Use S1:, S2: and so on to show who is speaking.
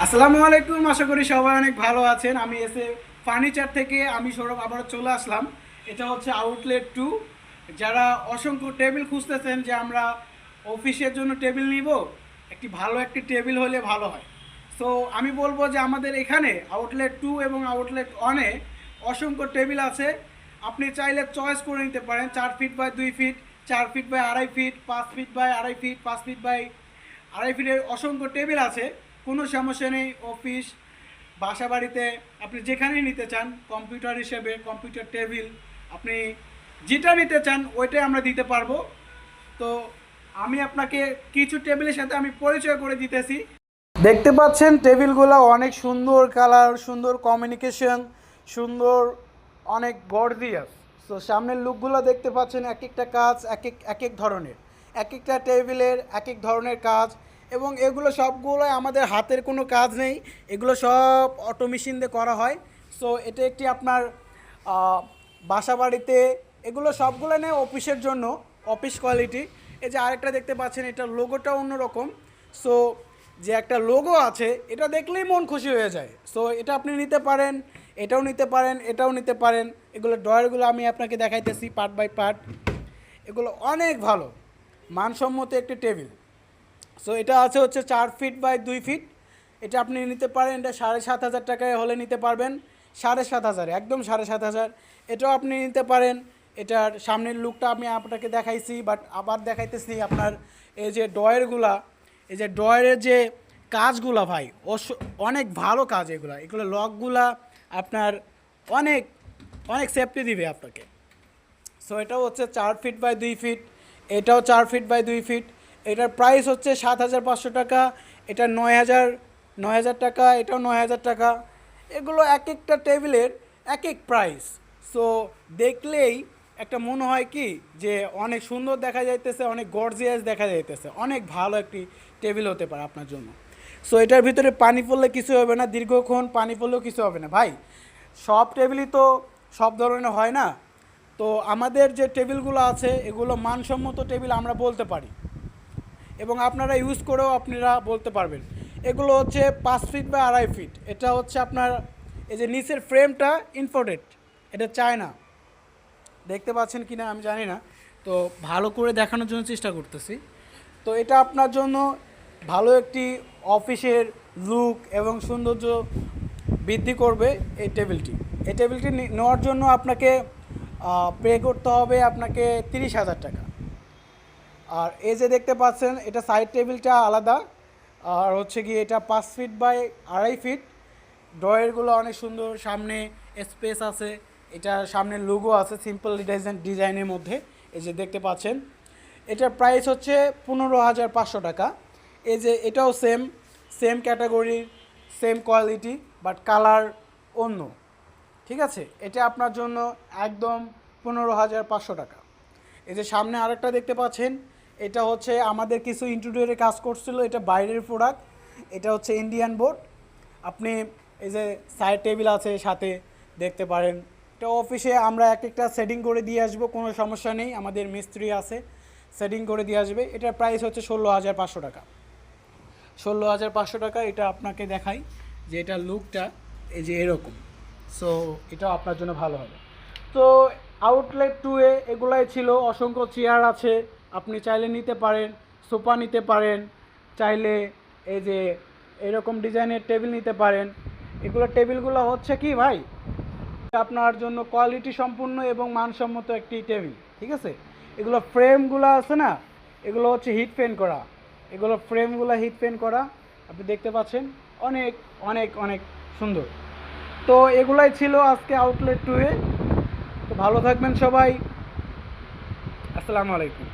S1: আসসালামু আলাইকুম, আশা করি সবাই অনেক ভালো আছেন। আমি এসে ফার্নিচার থেকে আমি সৌরভ আবার চলে আসলাম। এটা হচ্ছে আউটলেট 2। যারা অসংখ্য টেবিল খুঁজতেছেন যে আমরা অফিসের জন্য টেবিল নিব, একটি টেবিল হলে ভালো হয়। সো আমি বলবো যে আমাদের এখানে আউটলেট 2 এবং আউটলেট 1-এ অসংখ্য টেবিল আছে। আপনি চাইলে চয়েস করে নিতে পারেন 4 feet by 2 feet, 4 feet by 2.5 feet, 5 feet by 2.5 feet, 5 feet by 2.5 ফিটের অসংখ্য টেবিল আছে। কোনো সমস্যা নেই। অফিস, বাসা বাড়িতে আপনি যেখানেই নিতে চান, কম্পিউটার হিসেবে কম্পিউটার টেবিল, আপনি যেটা নিতে চান ওইটাই আমরা দিতে পারবো। তো আমি আপনাকে কিছু টেবিলের সাথে আমি পরিচয় করে দিতেছি। দেখতে পাচ্ছেন টেবিলগুলো অনেক সুন্দর কালার, সুন্দর কমিউনিকেশন, সুন্দর, অনেক গর্জিয়াস। তো সামনের লুকগুলো দেখতে পাচ্ছেন, এক একটা কাজ এক এক ধরনের, এক একটা টেবিলের এক এক ধরনের কাজ। এবং এগুলো সবগুলো আমাদের হাতের কোনো কাজ নেই, এগুলো সব অটো মেশিন দিয়ে করা হয়। সো এটা একটি আপনার বাসা বাড়িতে, এগুলো সবগুলো নেই অফিসের জন্য, অফিস কোয়ালিটি। এই যে আরেকটা দেখতে পাচ্ছেন, এটা লোগোটা অন্যরকম। সো যে একটা লোগো আছে, এটা দেখলেই মন খুশি হয়ে যায়। সো এটা আপনি নিতে পারেন, এটাও নিতে পারেন, এটাও নিতে পারেন। এগুলো ড্রয়ারগুলো আমি আপনাকে দেখাইতেছি পার্ট বাই পার্ট। এগুলো অনেক ভালো মানসম্মত একটি টেবিল। সো এটা আছে হচ্ছে 4 ফিট বাই 2 ফিট। এটা আপনি নিতে পারেন, এটা 7,500 টাকায় হলে নিতে পারবেন। 7,500, একদম 7,500। এটাও আপনি নিতে পারেন। এটার সামনের লুকটা আমি আপনাকে দেখাইছি, বাট আবার দেখাইতেছি। আপনার এই যে ড্রয়ারগুলা, এই যে ড্রয়ারের যে কাজগুলা ভাই, অনেক ভালো কাজ। এগুলো লকগুলা আপনার অনেক অনেক সেফটি দিবে আপনাকে। সো এটাও হচ্ছে 4 ফিট বাই 2 ফিট, এটাও 4 ফিট বাই 2 ফিট। এটার প্রাইস হচ্ছে 7,500 টাকা, এটা 9,000 টাকা, এটাও 9,000 টাকা। এগুলো এক একটা টেবিলের এক এক প্রাইস। সো দেখলেই একটা মনে হয় কি যে অনেক সুন্দর দেখা যাইতেছে, অনেক গর্জিয়াস দেখা যাইতেছে, অনেক ভালো একটি টেবিল হতে পারে আপনার জন্য। সো এটার ভিতরে পানি পড়লে কিছু হবে না, দীর্ঘক্ষণ পানি পড়লেও কিছু হবে না ভাই। সব টেবিলই তো সব ধরনের হয় না। তো আমাদের যে টেবিলগুলো আছে, এগুলো মানসম্মত টেবিল আমরা বলতে পারি, এবং আপনারা ইউজ করেও আপনারা বলতে পারবেন। এগুলো হচ্ছে 5 ফিট বা 2.5 ফিট। এটা হচ্ছে আপনার এই যে নিচের ফ্রেমটা ইম্পোর্টেড, এটা চায়না। দেখতে পাচ্ছেন কি না আমি জানি না, তো ভালো করে দেখানোর জন্য চেষ্টা করতেছি। তো এটা আপনার জন্য ভালো একটি অফিসের লুক এবং সৌন্দর্য বৃদ্ধি করবে এই টেবিলটি। এই টেবিলটি নেওয়ার জন্য আপনাকে পে করতে হবে আপনাকে 30,000 টাকা। আর এই যে দেখতে পাচ্ছেন, এটা সাইড টেবিলটা আলাদা, আর হচ্ছে গিয়ে এটা 5 ফিট বাই 2.5 ফিট। ড্রয়ারগুলো অনেক সুন্দর, সামনে স্পেস আছে, এটা সামনে লোগো আছে সিম্পল ডিজাইনের মধ্যে, এই যে দেখতে পাচ্ছেন। এটার প্রাইস হচ্ছে 15,500 টাকা। এই যে এটাও সেম ক্যাটাগরির, সেম কোয়ালিটি, বাট কালার অন্য। ঠিক আছে, এটা আপনার জন্য একদম 15,500 টাকা। এই যে সামনে আরেকটা দেখতে পাচ্ছেন, এটা হচ্ছে আমাদের কিছু ইন্টেরিয়রে কাজ করছিল, এটা বাইরের প্রোডাক্ট। এটা হচ্ছে ইন্ডিয়ান বোর্ড। আপনি এই যে সাইড টেবিল আছে সাথে দেখতে পারেন। এটা অফিসে আমরা এক একটা সেটিং করে দিয়ে আসবো, কোনো সমস্যা নেই, আমাদের মিস্ত্রি আছে, সেটিং করে দিয়ে আসবে। এটার প্রাইস হচ্ছে 16,500 টাকা। 16,500 টাকা। এটা আপনাকে দেখাই যে এটার লুকটা এই যে এরকম। সো এটাও আপনার জন্য ভালো হবে। তো আউটলেট 2-এ এগুলাই ছিল। অসংখ্য চেয়ার আছে, আপনি চাইলে নিতে পারেন। সোফা নিতে পারেন, চাইলে এই যে এরকম ডিজাইনের টেবিল নিতে পারেন। এগুলো টেবিলগুলো হচ্ছে কি ভাই, আপনার জন্য কোয়ালিটি সম্পূর্ণ এবং মানসম্মত একটি টেবিল। ঠিক আছে, এগুলো ফ্রেমগুলো আছে না, এগুলো হচ্ছে হিট পেন্ট করা। এগুলো ফ্রেমগুলো হিট পেন্ট করা, আপনি দেখতে পাচ্ছেন, অনেক অনেক অনেক সুন্দর। তো এগুলাই ছিল আজকে আউটলেট 2-এ। তো ভালো থাকবেন সবাই। আসসালামু আলাইকুম।